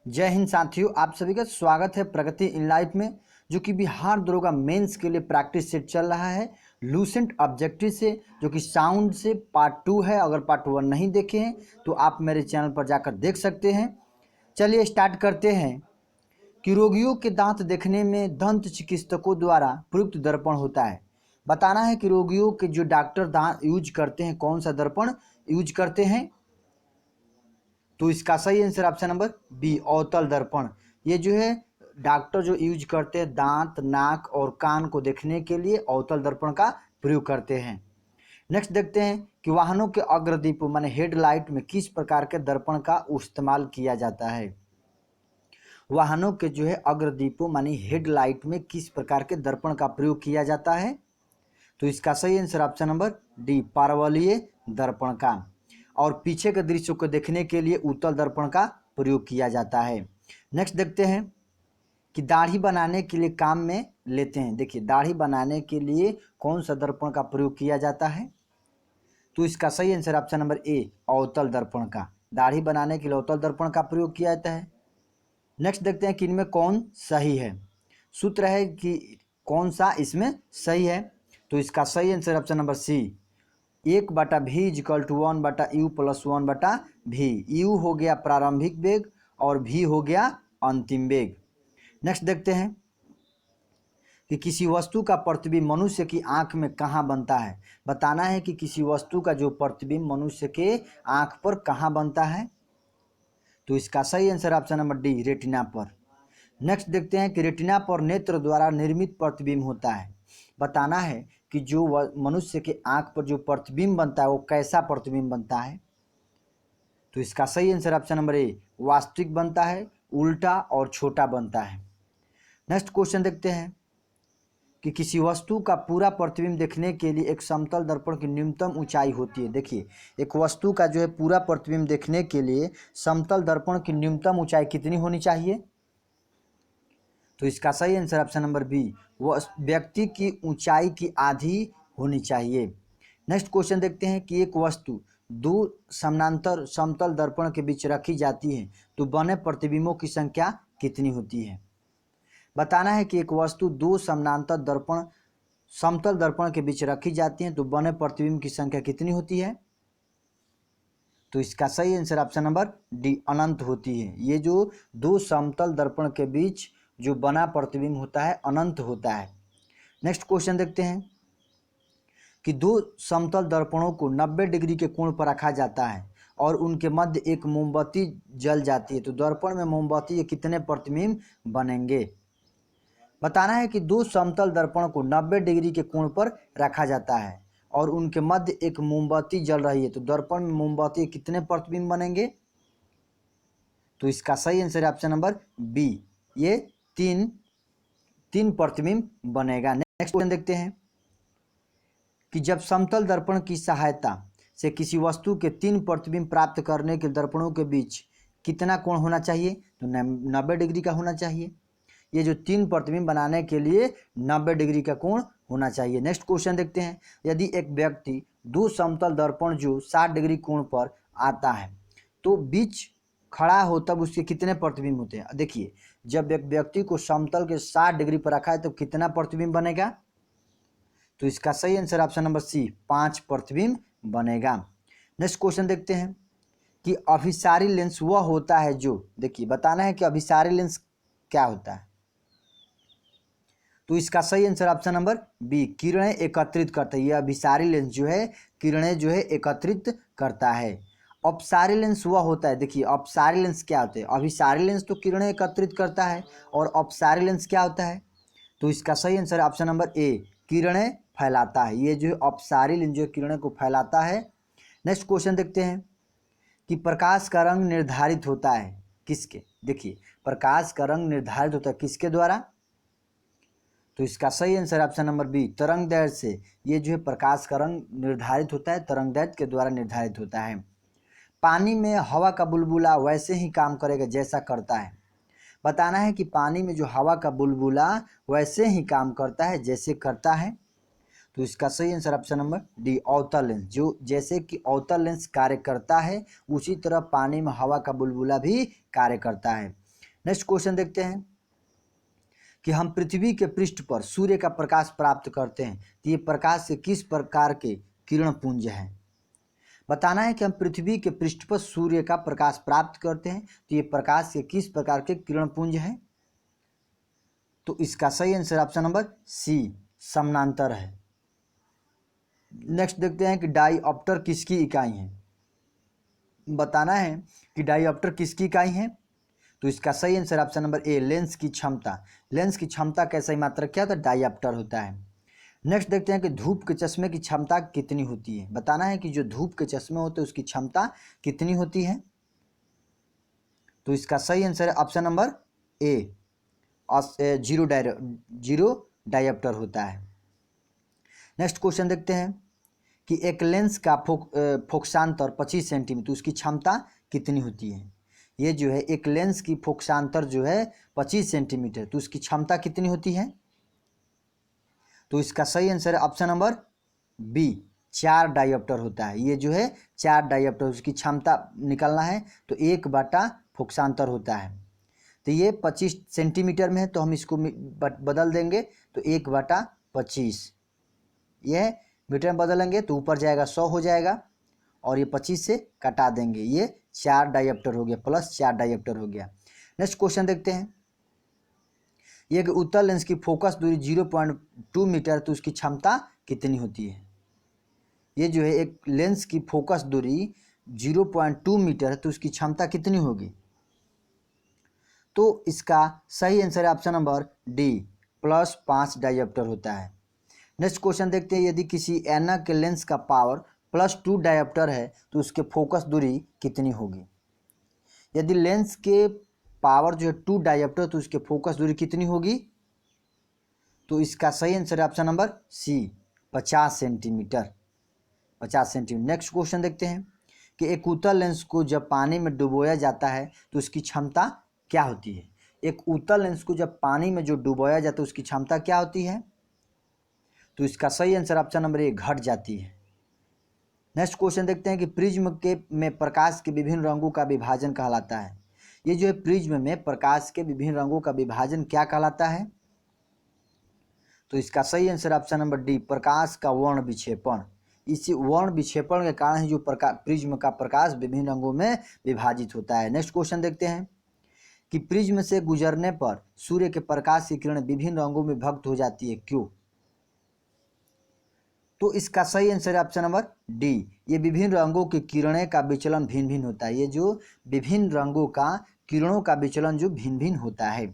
जय हिंद साथियों, आप सभी का स्वागत है प्रगति इन लाइफ में, जो कि बिहार दरोगा मेंस के लिए प्रैक्टिस सेट चल रहा है लूसेंट ऑब्जेक्टिव से, जो कि साउंड से पार्ट 2 है। अगर पार्ट 1 नहीं देखे हैं तो आप मेरे चैनल पर जाकर देख सकते हैं। चलिए स्टार्ट करते हैं कि रोगियों के दांत देखने में दंत चिकित्सकों द्वारा प्रयुक्त दर्पण होता है। बताना है कि रोगियों के जो डॉक्टर दांत यूज करते हैं कौन सा दर्पण यूज करते हैं। तो इसका सही आंसर ऑप्शन नंबर बी, अवतल दर्पण। ये जो है डॉक्टर जो यूज करते हैं दांत, नाक और कान को देखने के लिए अवतल दर्पण का प्रयोग करते हैं। नेक्स्ट देखते हैं कि वाहनों के अग्रदीप माने हेडलाइट में किस प्रकार के दर्पण का इस्तेमाल किया जाता है। वाहनों के जो है अग्रदीपों मानी हेडलाइट में किस प्रकार के दर्पण का प्रयोग किया जाता है। तो इसका सही आंसर ऑप्शन नंबर डी, पार्वलीय दर्पण का। और पीछे के दृश्य को देखने के लिए उत्तल दर्पण का प्रयोग किया जाता है। नेक्स्ट देखते हैं कि दाढ़ी बनाने के लिए काम में लेते हैं। देखिए दाढ़ी बनाने के लिए कौन सा दर्पण का प्रयोग किया जाता है। तो इसका सही आंसर ऑप्शन नंबर ए, अवतल दर्पण का। दाढ़ी बनाने के लिए अवतल दर्पण का प्रयोग किया जाता है। नेक्स्ट देखते हैं कि इनमें कौन सही है। सूत्र है कि कौन सा इसमें सही है। तो इसका सही answer option number C, 1/v equal to 1/u plus 1/v। u हो गया प्रारंभिक वेग और v हो गया अंतिम वेग। नेक्स्ट देखते हैं कि किसी वस्तु का प्रतिबिंब मनुष्य की आंख में कहाँ बनता है। बताना है कि किसी वस्तु का जो प्रतिबिंब मनुष्य के आंख पर कहाँ बनता है। तो इसका सही answer option number D, retina पर। नेक्स्ट देखते हैं कि रेटिना पर नेत्र द्वारा निर्मित प्रतिबिंब होता है। बताना है कि जो मनुष्य के आंख पर जो प्रतिबिंब बनता है वो कैसा प्रतिबिंब बनता है। तो इसका सही आंसर ऑप्शन नंबर ए, वास्तविक बनता है, उल्टा और छोटा बनता है। नेक्स्ट क्वेश्चन देखते हैं कि किसी वस्तु का पूरा प्रतिबिंब देखने के लिए एक समतल दर्पण की न्यूनतम ऊंचाई होती है। देखिए एक वस्तु का जो है पूरा प्रतिबिंब देखने के लिए समतल दर्पण की न्यूनतम ऊंचाई कितनी होनी चाहिए। तो इसका सही आंसर ऑप्शन नंबर बी, वह व्यक्ति की ऊंचाई की आधी होनी चाहिए। नेक्स्ट क्वेश्चन देखते हैं कि एक वस्तु दो समानांतर समतल दर्पण के बीच रखी जाती है तो बने प्रतिबिंबों की संख्या कितनी होती है। बताना है कि एक वस्तु दो समानांतर समतल दर्पण के बीच रखी जाती है तो बने प्रतिबिंब की संख्या कितनी होती है। तो इसका सही आंसर ऑप्शन नंबर डी, अनंत होती है। ये जो दो समतल दर्पण के बीच जो बना प्रतिबिंब होता है अनंत होता है। नेक्स्ट क्वेश्चन देखते हैं कि दो समतल दर्पणों को 90 डिग्री के कोण पर रखा जाता है और उनके मध्य एक मोमबत्ती जल जाती है तो दर्पण में मोमबत्ती के कितने प्रतिबिंब बनेंगे। बताना है कि दो समतल दर्पण को 90 डिग्री के कोण पर रखा जाता है और उनके मध्य एक मोमबत्ती जल रही है तो दर्पण में मोमबत्ती के कितने प्रतिबिंब बनेंगे। तो इसका सही आंसर है ऑप्शन नंबर बी, ये तीन प्रतिबिंब बनेगा। नेक्स्ट क्वेश्चन देखते हैं कि जब समतल दर्पण की सहायता से किसी वस्तु के 3 प्रतिबिंब प्राप्त करने के दर्पणों के बीच कितना कोण होना चाहिए। तो 90 डिग्री का होना चाहिए। ये जो 3 प्रतिबिंब बनाने के लिए 90 डिग्री का कोण होना चाहिए। नेक्स्ट क्वेश्चन देखते हैं, यदि एक व्यक्ति दो समतल दर्पण जो 60 डिग्री कोण पर आता है तो बीच खड़ा हो तब उसके कितने प्रतिबिंब होते हैं। देखिए जब एक व्यक्ति को समतल के 60 डिग्री पर रखा है तो कितना प्रतिबिंब बनेगा। तो इसका सही आंसर ऑप्शन नंबर सी, 5 प्रतिबिंब बनेगा। नेक्स्ट क्वेश्चन देखते हैं कि अभिसारी लेंस वह होता है जो, देखिए बताना है कि अभिसारी लेंस क्या होता है। तो इसका सही आंसर ऑप्शन नंबर बी, किरणें एकत्रित करता है। यह अभिसारी लेंस जो है किरणें जो है एकत्रित करता है। अपसारी लेंस वह होता है, देखिए अपसारी लेंस क्या होता है। अभिसारी लेंस तो किरणें एकत्रित करता है और अपसारी लेंस क्या होता है। तो इसका सही आंसर ऑप्शन नंबर ए, किरणें फैलाता है। ये जो अपसारी लेंस जो किरणें को फैलाता है। नेक्स्ट क्वेश्चन देखते हैं कि प्रकाश का रंग निर्धारित होता है किसके। देखिए प्रकाश का रंग निर्धारित होता है किसके द्वारा। तो इसका सही आंसर ऑप्शन नंबर बी, तरंगदैर्घ्य से। ये जो है प्रकाश का रंग निर्धारित होता है तरंगदैर्घ्य के द्वारा निर्धारित होता है। पानी में हवा का बुलबुला वैसे ही काम करेगा जैसा करता है। बताना है कि पानी में जो हवा का बुलबुला वैसे ही काम करता है जैसे करता है। तो इसका सही आंसर ऑप्शन नंबर डी, अवतल लेंस। जो जैसे कि अवतल लेंस कार्य करता है उसी तरह पानी में हवा का बुलबुला भी कार्य करता है। नेक्स्ट क्वेश्चन देखते हैं कि हम पृथ्वी के पृष्ठ पर सूर्य का प्रकाश प्राप्त करते हैं, तो ये प्रकाश से किस प्रकार के किरण पुंज हैं। बताना है कि हम पृथ्वी के पृष्ठ पर सूर्य का प्रकाश प्राप्त करते हैं, तो ये प्रकाश से किस प्रकार के किरण पुंज हैं। तो इसका सही आंसर ऑप्शन नंबर सी, समानांतर है। नेक्स्ट देखते हैं कि डाईऑप्टर किसकी इकाई है। बताना है कि डाईऑप्टर किसकी इकाई है। तो इसका सही answer option number A, lens की क्षमता। लेंस की क्षमता का सही मात्रक क्या होता है, डाईऑप्टर होता है। नेक्स्ट देखते हैं कि धूप के चश्मे की क्षमता कितनी होती है। बताना है कि जो धूप के चश्मे होते हैं उसकी क्षमता कितनी होती है। तो इसका सही आंसर है option number A, zero dioptre होता है। नेक्स्ट क्वेश्चन देखते हैं कि एक लेंस का फोकसांतर 25 सेंटीमीटर, तो उसकी क्षमता कितनी होती है। ये जो है एक लेंस की फोकसांतर जो है 25 सेंटीमीटर, तो उसकी क्षमता कितनी होती है। तो इसका सही आंसर है ऑप्शन नंबर बी, 4 डायोप्टर होता है। ये जो है 4 डायोप्टर, उसकी क्षमता निकालना है तो 1/, फोकसांतर होता है। तो ये 25 सेंटीमीटर में है, तो हम इसको बदल देंगे तो 1/25, यह मीटर में बदलेंगे तो ऊपर जाएगा 100 हो जाएगा, और ये 25 से कटा देंगे, ये 4 डायोप्टर हो गया, प्लस 4 डायोप्टर हो गया। नेक्स्ट क्वेश्चन देखते हैं, ये कि उत्तल लेंस की फोकस दूरी 0.2 मीटर, तो उसकी क्षमता कितनी होती है। ये जो है एक लेंस की फोकस दूरी 0.2 मीटर है, तो उसकी क्षमता कितनी होगी। तो इसका सही आंसर है ऑप्शन नंबर डी, +5 डायोप्टर होता है। नेक्स्ट क्वेश्चन देखते हैं, यदि किसी ऐनक के लेंस का पावर +2 डायोप्टर है तो उसके फोकस दूरी कितनी होगी। यदि लेंस के पावर जो है 2 डायोप्टर, तो उसके फोकस दूरी कितनी होगी। तो इसका सही आंसर है option number C, 50 centimetre, 50 centimetre. Next question देखते हैं कि एक उत्तल लेंस को जब पानी में डुबोया जाता है तो उसकी क्षमता क्या होती है। एक उत्तल लेंस को जब पानी में जो डुबोया जाता है उसकी क्षमता क्या होती है। तो इसका सही आंसर ऑप्शन नंबर ए, घट जाती है। नेक्स्ट क्वेश्चन देखते हैं कि प्रिज्म के में प्रकाश के विभिन्न रंगों का विभाजन कहलाता है। ये जो है प्रिज्म में प्रकाश के विभिन्न रंगों का विभाजन क्या कहलाता है। तो इसका सही आंसर ऑप्शन नंबर डी, प्रकाश का वर्ण विक्षेपण। इसी वर्ण विक्षेपण के कारण ही जो प्रिज्म का प्रकाश विभिन्न रंगों में विभाजित होता है। नेक्स्ट क्वेश्चन देखते हैं कि प्रिज्म से गुजरने पर सूर्य के प्रकाश की किरण विभिन्न रंगों में विभक्त हो जाती है, क्यों। तो इसका सही आंसर है ऑप्शन नंबर डी, ये विभिन्न रंगों की किरणें का विचलन भिन्न भिन्न होता है। ये जो विभिन्न रंगों का किरणों का विचलन जो भिन्न भिन्न होता है।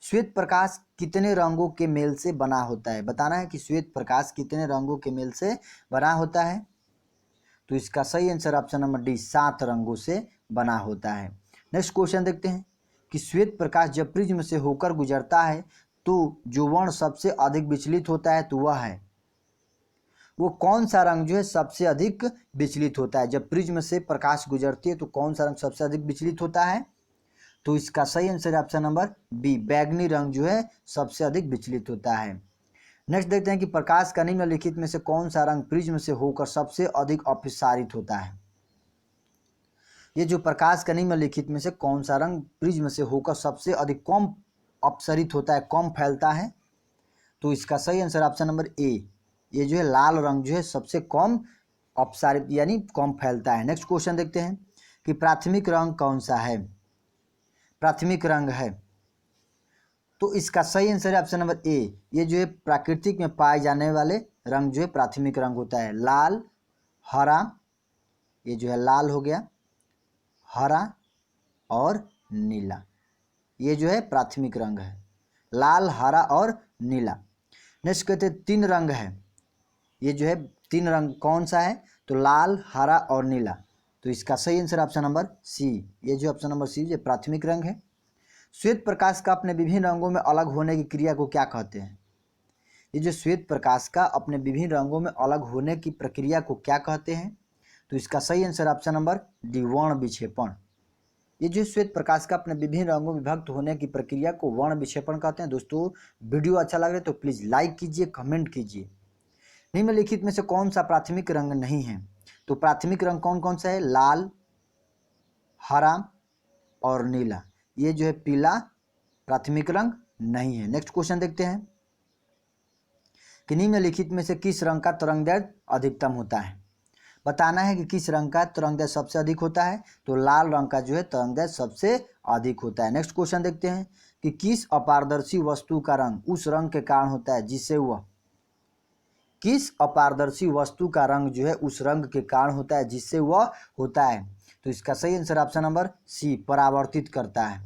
श्वेत प्रकाश कितने रंगों के मेल से बना होता है। बताना है कि श्वेत प्रकाश कितने रंगों के मेल से बना होता है। तो इसका सही आंसर ऑप्शन नंबर डी, 7 रंगों से बना होता है। नेक्स्ट क्वेश्चन देखते हैं कि श्वेत प्रकाश जब प्रिज्म से होकर गुजरता है तो जो वर्ण सबसे अधिक विचलित होता है, तो वह है, वो कौन सा रंग जो है सबसे अधिक विचलित होता है। जब प्रिज्म से प्रकाश गुजरती है तो कौन सा रंग सबसे अधिक विचलित होता है। तो इसका सही आंसर है ऑप्शन नंबर बी, बैगनी रंग जो है सबसे अधिक विचलित होता है। नेक्स्ट देखते हैं कि प्रकाश का निम्नलिखित में से कौन सा रंग प्रिज्म से होकर सबसे अधिक अपसारित होता है। ये जो प्रकाश का निम्नलिखित में से कौन सा रंग प्रिज्म से होकर सबसे अधिक कम अपसरित होता है, कम फैलता है। तो इसका सही आंसर ऑप्शन नंबर ए, ये जो है लाल रंग जो है सबसे कम अपसारित यानी कम फैलता है। नेक्स्ट क्वेश्चन देखते हैं कि प्राथमिक रंग कौन सा है। प्राथमिक रंग है, तो इसका सही आंसर है ऑप्शन नंबर ए, ये जो है प्राकृतिक में पाए जाने वाले रंग जो है प्राथमिक रंग होता है। लाल, हरा, ये जो है लाल हो गया, हरा और नीला, ये जो है प्राथमिक रंग है, लाल, हरा और नीला। नेक्स्ट कहते हैं 3 रंग है, ये जो है 3 रंग कौन सा है, तो लाल, हरा और नीला। तो इसका सही आंसर ऑप्शन नंबर सी, ये जो ऑप्शन नंबर सी ये प्राथमिक रंग है। श्वेत प्रकाश का अपने विभिन्न रंगों में अलग होने की क्रिया को क्या कहते हैं। ये जो श्वेत प्रकाश का अपने विभिन्न रंगों में अलग होने की प्रक्रिया को क्या कहते हैं। तो इसका सही आंसर ऑप्शन नंबर डी, वर्ण विक्षेपण। ये जो श्वेत प्रकाश का अपने विभिन्न रंगों में विभक्त होने की प्रक्रिया को वर्ण विक्षेपण कहते हैं। दोस्तों वीडियो अच्छा लग रहा है तो प्लीज़ लाइक कीजिए, कमेंट कीजिए। निम्नलिखित में से कौन सा प्राथमिक रंग नहीं है। तो प्राथमिक रंग कौन कौन सा है, लाल, हरा और नीला। ये जो है पीला प्राथमिक रंग नहीं है। नेक्स्ट क्वेश्चन देखते हैं कि निम्नलिखित में से किस रंग का तरंगदैर्घ्य अधिकतम होता है। बताना है कि किस रंग का तरंगदैर्घ्य सबसे अधिक होता है, तो लाल रंग का जो है तरंगदैर्घ्य सबसे अधिक होता है। नेक्स्ट क्वेश्चन देखते हैं कि किस अपारदर्शी वस्तु का रंग उस रंग के कारण होता है जिससे वह, किस अपारदर्शी वस्तु का रंग जो है उस रंग के कारण होता है जिससे वह होता है, तो इसका सही आंसर ऑप्शन नंबर सी, परावर्तित करता है।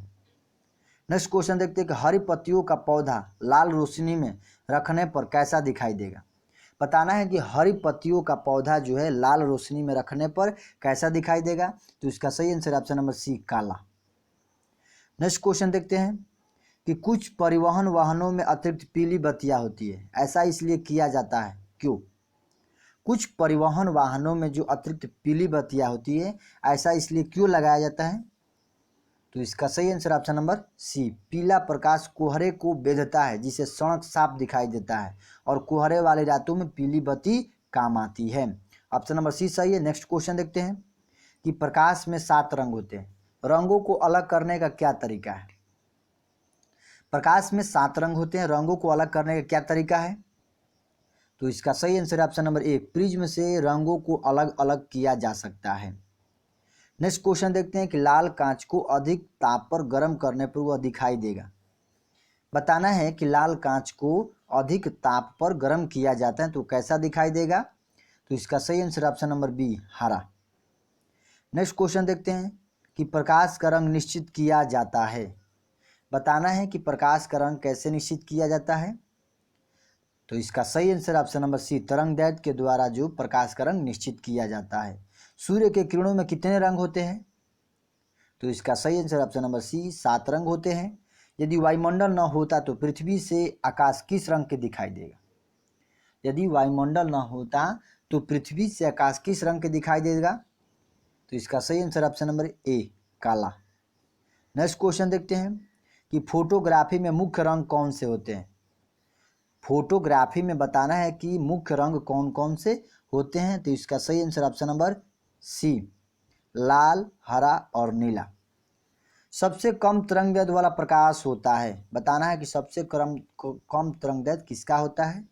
नेक्स्ट क्वेश्चन देखते हैं कि हरी पत्तियों का पौधा लाल रोशनी में रखने पर कैसा दिखाई देगा। बताना है कि हरी पत्तियों का पौधा जो है लाल रोशनी में रखने पर कैसा दिखाई देगा, तो इसका सही आंसर ऑप्शन नंबर सी, काला। नेक्स्ट क्वेश्चन देखते हैं कि कुछ परिवहन वाहनों में अतिरिक्त पीली बत्तियां होती है, ऐसा इसलिए किया जाता है क्यों। कुछ परिवहन वाहनों में जो अतिरिक्त पीली बत्तियां होती है ऐसा इसलिए क्यों लगाया जाता है, तो इसका सही आंसर ऑप्शन नंबर सी, पीला प्रकाश कोहरे को बेधता है जिससे सड़क साफ दिखाई देता है और कोहरे वाली रातों में पीली बत्ती काम आती है। ऑप्शन नंबर सी सही है। नेक्स्ट क्वेश्चन देखते हैं कि प्रकाश में 7 रंग होते हैं, रंगों को अलग करने का क्या तरीका है। प्रकाश में 7 रंग होते हैं, रंगों को अलग करने का क्या तरीका है, तो इसका सही answer option number A, prism से रंगों को अलग अलग किया जा सकता है। नेक्स्ट क्वेश्चन देखते हैं कि लाल कांच को अधिक ताप पर गर्म करने पर वह दिखाई देगा। बताना है कि लाल कांच को अधिक ताप पर गर्म किया जाता है तो कैसा दिखाई देगा, तो इसका सही आंसर ऑप्शन नंबर बी, हरा। नेक्स्ट क्वेश्चन देखते हैं कि प्रकाश का रंग निश्चित किया जाता है। बताना है कि प्रकाश का रंग कैसे निश्चित किया जाता है, तो इसका सही आंसर ऑप्शन नंबर सी, तरंगदैर्घ्य के द्वारा जो प्रकाश का रंग निश्चित किया जाता है। सूर्य के किरणों में कितने रंग होते हैं, तो इसका सही आंसर ऑप्शन नंबर सी, 7 रंग होते हैं। यदि वायुमंडल न होता तो पृथ्वी से आकाश किस रंग के दिखाई देगा। यदि वायुमंडल न होता तो पृथ्वी से आकाश किस रंग के दिखाई देगा, तो इसका सही आंसर ऑप्शन नंबर ए, काला। नेक्स्ट क्वेश्चन देखते हैं कि फोटोग्राफी में मुख्य रंग कौन से होते हैं। फोटोग्राफी में बताना है कि मुख्य रंग कौन कौन से होते हैं, तो इसका सही आंसर ऑप्शन नंबर सी, लाल, हरा और नीला। सबसे कम तरंगदैर्घ्य वाला प्रकाश होता है। बताना है कि सबसे कम तरंगदैर्घ्य किसका होता है,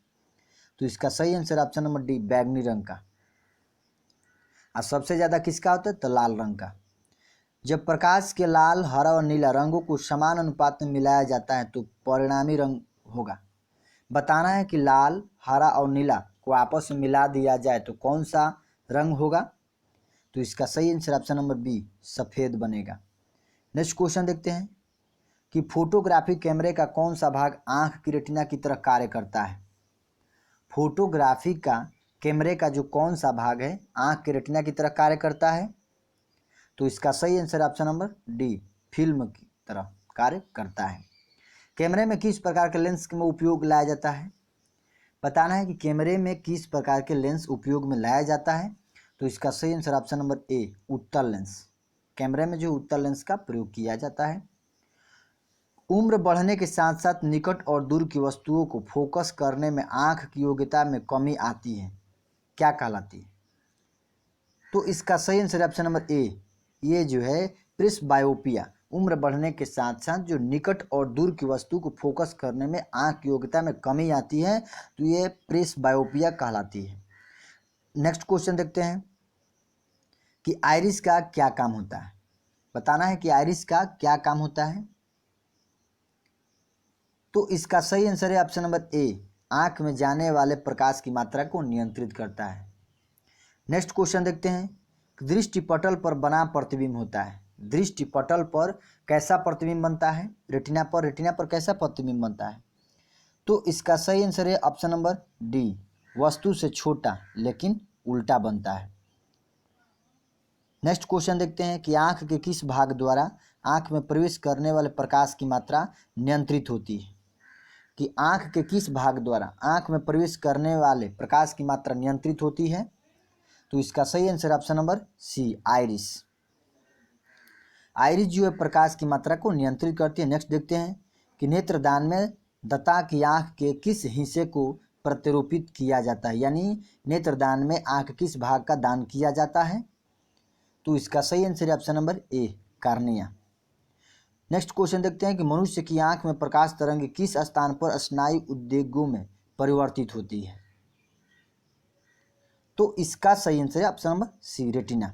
तो इसका सही आंसर ऑप्शन नंबर डी, बैगनी रंग का। और सबसे ज़्यादा किसका होता है, तो लाल रंग का। जब प्रकाश के लाल, हरा और नीला रंगों को समान अनुपात में मिलाया जाता है तो परिणामी रंग होगा। बताना है कि लाल, हरा और नीला को आपस में मिला दिया जाए तो कौन सा रंग होगा, तो इसका सही आंसर ऑप्शन नंबर बी, सफ़ेद बनेगा। नेक्स्ट क्वेश्चन देखते हैं कि फोटोग्राफी कैमरे का कौन सा भाग आंख की रेटिना की तरह कार्य करता है। फोटोग्राफी का कैमरे का जो कौन सा भाग है आंख की रेटिना की तरह कार्य करता है, तो इसका सही answer option number D, film की तरह कार्य करता है। कैमरे में किस प्रकार के लेंस में उपयोग लाया जाता है। बताना है कि कैमरे में किस प्रकार के लेंस उपयोग में लाया जाता है, तो इसका सही आंसर ऑप्शन नंबर ए, उत्तल लेंस। कैमरे में जो उत्तल लेंस का प्रयोग किया जाता है। उम्र बढ़ने के साथ साथ निकट और दूर की वस्तुओं को फोकस करने में आंख की योग्यता में कमी आती है, क्या कहलाती है, तो इसका सही आंसर ऑप्शन नंबर ए, ये जो है प्रेसबायोपिया। उम्र बढ़ने के साथ साथ जो निकट और दूर की वस्तु को फोकस करने में आंख की योग्यता में कमी आती है तो ये प्रेसबायोपिया कहलाती है। नेक्स्ट क्वेश्चन देखते हैं कि आइरिस का क्या काम होता है। बताना है कि आइरिस का क्या काम होता है, तो इसका सही आंसर है ऑप्शन नंबर ए, आंख में जाने वाले प्रकाश की मात्रा को नियंत्रित करता है। नेक्स्ट क्वेश्चन देखते हैं, दृष्टिपटल पर बना प्रतिबिंब होता है। दृष्टिपटल पर कैसा प्रतिबिंब बनता है, रेटिना पर कैसा प्रतिबिंब बनता है, तो इसका सही आंसर है ऑप्शन नंबर डी, वस्तु से छोटा लेकिन उल्टा बनता है। नेक्स्ट क्वेश्चन देखते हैं कि आंख के किस भाग द्वारा आंख में प्रवेश करने वाले प्रकाश की मात्रा नियंत्रित होती है। कि आंख के किस भाग द्वारा आंख में प्रवेश करने वाले प्रकाश की मात्रा नियंत्रित होती है, तो इसका सही answer option number C, iris. Iris जो है प्रकाश की मात्रा को नियंत्रित करती है। नेक्स्ट देखते हैं कि नेत्रदान में दत्ता की आंख के किस हिस्से को प्रत्यारोपित किया जाता है, यानी नेत्रदान में आंख किस भाग का दान किया जाता है, तो इसका सही आंसर है option number A, cornea. Next question देखते हैं कि मनुष्य की आंख में प्रकाश तरंग किस स्थान पर स्नायु उद्वेगों में परिवर्तित होती है? तो इसका सही आंसर है option number C, retina.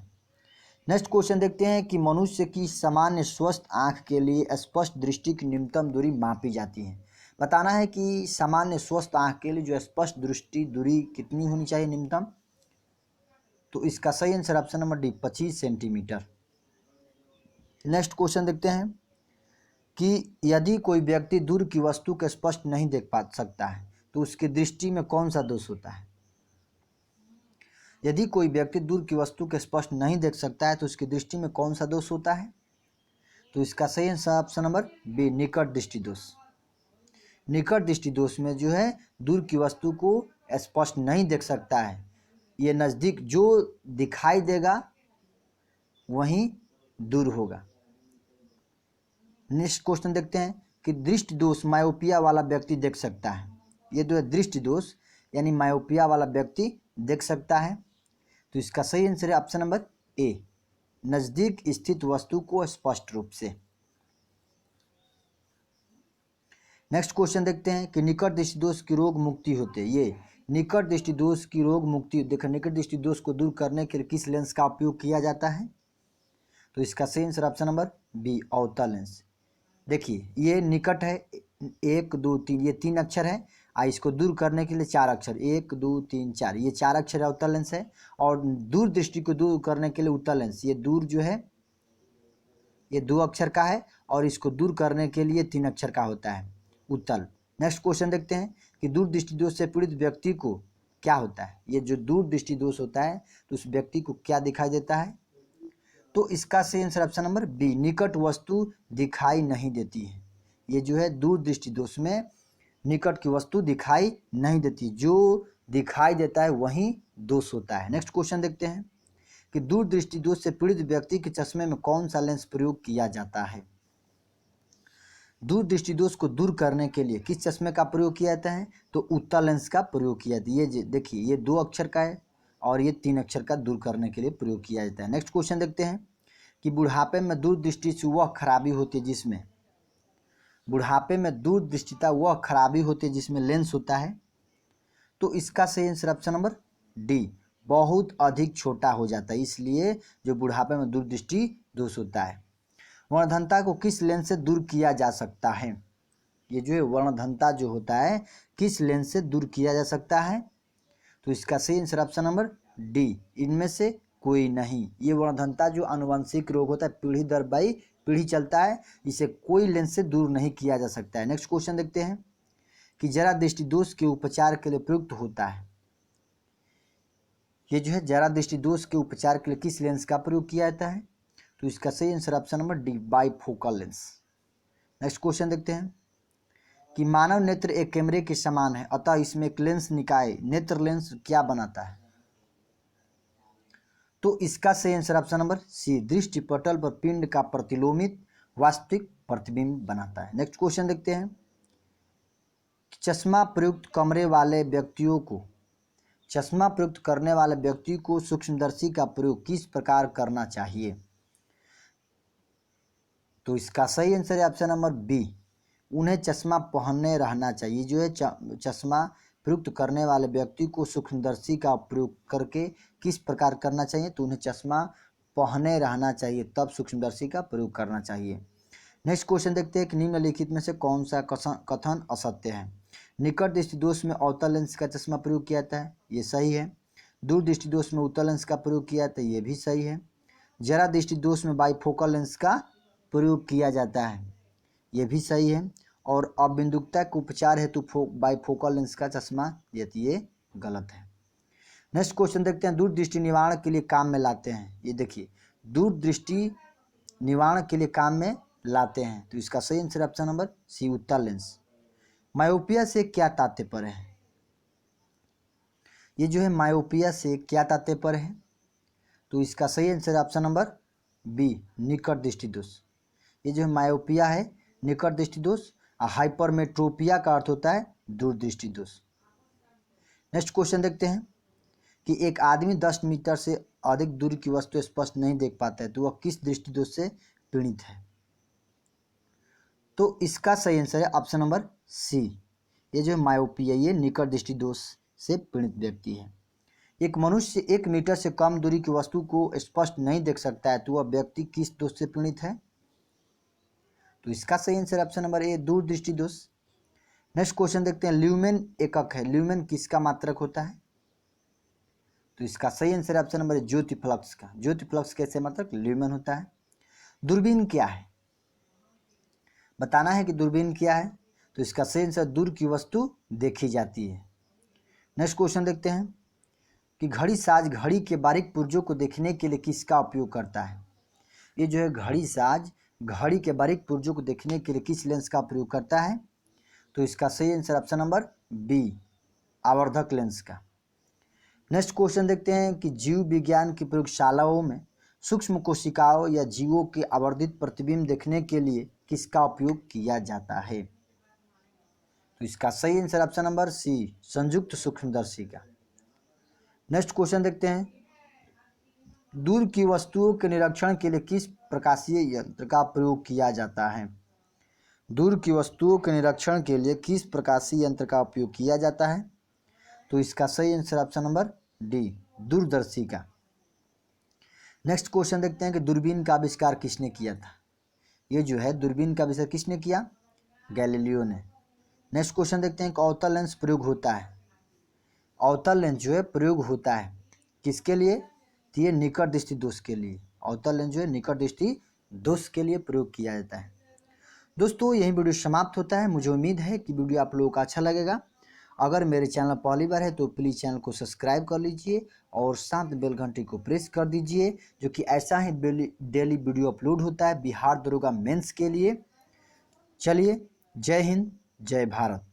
Next question देखते हैं कि मनुष्य की सामान्य स्वस्थ आंख के लिए स्पष्ट दृष्टि की न्यूनतम दूरी मापी जाती है। बताना है कि सामान्य स्वस्थ आंख के लिए जो स्पष्ट दृष्टि दूरी कितनी होनी चाहिए न्यूनतम। तो इसका सही answer option number D, 25 centimetre. Next question देखते हैं कि यदि कोई व्यक्ति दूर की वस्तु को स्पष्ट नहीं देख पा सकता है तो उसकी दृष्टि में कौन सा दोष होता है? यदि कोई व्यक्ति दूर की वस्तु को स्पष्ट नहीं देख सकता है तो उसकी दृष्टि में कौन सा दोष होता है? तो इसका सही आंसर ऑप्शन नंबर बी, निकट दृष्टि दोष। निकट दृष्टि दोष में जो है दूर की वस्तु को स्पष्ट नहीं देख सकता है, ये नज़दीक जो दिखाई देगा वहीं दूर होगा। नेक्स्ट क्वेश्चन देखते हैं कि दृष्टि दोष मायोपिया वाला व्यक्ति देख सकता है। ये जो है दृष्टि दोष यानी मायोपिया वाला व्यक्ति देख सकता है। तो इसका सही आंसर है ऑप्शन नंबर ए, नज़दीक स्थित वस्तु को स्पष्ट रूप से। नेक्स्ट क्वेश्चन देखते हैं कि निकट दृष्टि दोष की रोग मुक्ति होते हैं। ये निकट दृष्टि दोष की रोग मुक्ति, देखो निकट दृष्टि दोष को दूर करने के लिए किस लेंस का उपयोग किया जाता है? तो इसका सही आंसर ऑप्शन नंबर बी, अवतल लेंस। देखिए ये निकट है 1 2 3, ये 3 अक्षर है, इसको दूर करने के लिए 4 अक्षर 1 2 3 4, ये 4 अक्षर अवतल लेंस है। और दूर दृष्टि को दूर करने के लिए उत्तल लेंस, ये दूर जो है ये 2 अक्षर का है और इसको दूर करने के लिए 3 अक्षर का होता है, उत्तल। नेक्स्ट क्वेश्चन देखते हैं कि दूर दृष्टि दोष से पीड़ित व्यक्ति को क्या होता है? ये जो दूर दृष्टि दोष होता है तो उस व्यक्ति को क्या दिखाई देता है? तो इसका सही आंसर ऑप्शन नंबर बी, निकट वस्तु दिखाई नहीं देती है। ये जो है दूर दृष्टि दोष में निकट की वस्तु दिखाई नहीं देती, जो दिखाई देता है वही दोष होता है। नेक्स्ट क्वेश्चन देखते हैं कि दूर दृष्टि दोष से पीड़ित व्यक्ति के चश्मे में कौन सा लेंस प्रयोग किया जाता है? दूर दृष्टि दोष को दूर करने के लिए किस चश्मे का प्रयोग किया जाता है? तो उत्तल लेंस का प्रयोग किया जाता है। ये देखिए ये 2 अक्षर का है और ये 3 अक्षर का दूर करने के लिए प्रयोग किया जाता है। नेक्स्ट क्वेश्चन देखते हैं कि बुढ़ापे में दूर दृष्टि से वह खराबी होती है जिसमें, बुढ़ापे में दूर दृष्टिता वह खराबी होती है जिसमें लेंस होता है। तो इसका सही आंसर ऑप्शन नंबर डी, बहुत अधिक छोटा हो जाता है, इसलिए जो बुढ़ापे में दूर दृष्टि दोष होता है। वर्णधनता को किस लेंस से दूर किया जा सकता है? ये जो है वर्णधनता जो होता है किस लेंस से दूर किया जा सकता है? तो इसका सही आंसर ऑप्शन नंबर डी, इनमें से कोई नहीं। ये वर्णधनता जो आनुवंशिक रोग होता है, पीढ़ी दर पीढ़ी चलता है, इसे कोई लेंस से दूर नहीं किया जा सकता है। नेक्स्ट क्वेश्चन देखते हैं कि जरा दृष्टि दोष के उपचार के लिए प्रयुक्त होता है। ये जो है जरा दृष्टि दोष के उपचार के लिए किस लेंस का प्रयोग किया जाता है? तो इसका सही answer option number D, bifocal lens. Next question देखते हैं कि मानव नेत्र एक कैमरे के समान है, अतः इसमें एक लेंस निकाय नेत्र लेंस क्या बनाता है? तो इसका सही आंसर ऑप्शन नंबर सी, दृष्टि पटल पर पिंड का प्रतिलोमित वास्तविक प्रतिबिंब बनाता है। नेक्स्ट क्वेश्चन देखते हैं कि चश्मा प्रयुक्त करने वाले व्यक्ति को सूक्ष्मदर्शी का प्रयोग किस प्रकार करना चाहिए? तो इसका सही आंसर है ऑप्शन नंबर बी, उन्हें चश्मा पहने रहना चाहिए। जो है चश्मा प्रयुक्त करने वाले व्यक्ति को सूक्ष्मदर्शी का प्रयोग करके किस प्रकार करना चाहिए? तो उन्हें चश्मा पहने रहना चाहिए, तब सूक्ष्मदर्शी का प्रयोग करना चाहिए। नेक्स्ट क्वेश्चन देखते हैं कि निम्नलिखित में से कौन सा कथन असत्य है? निकट दृष्टि दोष में अवतल लेंस का चश्मा प्रयोग किया जाता है, ये सही है। दूर दृष्टि दोष में उत्तल लेंस का प्रयोग किया जाता है, ये भी सही है। जरा दृष्टि दोष में बाइफोकल लेंस का प्रयोग किया जाता है, ये भी सही है। और अबिंदुकता के उपचार हेतु बाइफोकल लेंस का चश्मा ये गलत है। नेक्स्ट क्वेश्चन देखते हैं, दूर दृष्टि निवारण के लिए काम में लाते हैं। ये देखिए दूर दृष्टि निवारण के लिए काम में लाते हैं, तो इसका सही आंसर ऑप्शन नंबर सी, उत्तल लेंस। मायोपिया से क्या तात्पर्य है? ये जो है मायोपिया से क्या तात्पर्य है? तो इसका सही आंसर ऑप्शन नंबर बी, निकट दृष्टि दोष। ये जो है मायोपिया है निकट दृष्टि दोष, और हाइपरमेट्रोपिया का अर्थ होता है दूर दृष्टि दोष। नेक्स्ट क्वेश्चन देखते हैं कि एक आदमी 10 मीटर से अधिक दूर की वस्तु स्पष्ट नहीं देख पाता है, तो वह किस दृष्टि दोष से पीड़ित है? तो इसका सही आंसर है ऑप्शन नंबर सी। ये जो है मायोपिया, ये निकट दृष्टि दोष से पीड़ित व्यक्ति है। एक मनुष्य 1 मीटर से कम दूरी की वस्तु को स्पष्ट नहीं देख सकता है, तो वह व्यक्ति किस दोष से पीड़ित है? तो इसका सही आंसर ऑप्शन नंबर ए, दूरदृष्टि दोष। नेक्स्ट क्वेश्चन देखते हैं, ल्यूमेन एकक है, ल्यूमेन किसका मात्रक होता है? तो इसका सही answer option number A, Jyoti flux का। ज्योति फ्लक्स कैसे मात्रक? ल्यूमेन होता है। दूरबीन क्या है? बताना है कि दूरबीन क्या है। तो इसका सही आंसर दूर की वस्तु देखी जाती है। नेक्स्ट क्वेश्चन देखते हैं कि घड़ी साज घड़ी के बारीक पुर्जों को देखने के लिए किसका उपयोग करता है? ये जो है घड़ी साज घड़ी के बारीक पुर्जों को देखने के लिए किस लेंस का प्रयोग करता है? तो इसका सही आंसर ऑप्शन नंबर बी, आवर्धक लेंस का। नेक्स्ट क्वेश्चन देखते हैं कि जीव विज्ञान की प्रयोगशालाओं में सूक्ष्म कोशिकाओं या जीवों के आवर्धित प्रतिबिंब देखने के लिए किसका उपयोग किया जाता है? तो इसका सही आंसर ऑप्शन नंबर सी, संयुक्त सूक्ष्मदर्शी का। नेक्स्ट क्वेश्चन देखते हैं, दूर की वस्तुओं के निरीक्षण के लिए किस प्रकाशीय यंत्र का प्रयोग किया जाता है? दूर की वस्तुओं के निरीक्षण के लिए किस प्रकाशीय यंत्र का उपयोग किया जाता है? तो इसका सही आंसर ऑप्शन नंबर डी, दूरदर्शी का। नेक्स्ट क्वेश्चन देखते हैं कि दूरबीन का आविष्कार किसने किया था? ये जो है दूरबीन का आविष्कार किसने किया? गैलीलियो ने। नेक्स्ट क्वेश्चन देखते हैं कि अवतल लेंस प्रयोग होता है, अवतल लेंस जो है प्रयोग होता है किसके लिए? तो ये निकट दृष्टि दोष के लिए। अवतल लेंस जो है निकट दृष्टि दोष के लिए प्रयोग किया जाता है। दोस्तों यही वीडियो समाप्त होता है। मुझे उम्मीद है कि वीडियो आप लोगों को अच्छा लगेगा। अगर मेरे चैनल पहली बार है तो प्लीज़ चैनल को सब्सक्राइब कर लीजिए और साथ बेल घंटी को प्रेस कर दीजिए, जो कि ऐसा ही डेली वीडियो अपलोड होता है बिहार दरोगा मेंस के लिए। चलिए, जय हिंद, जय भारत।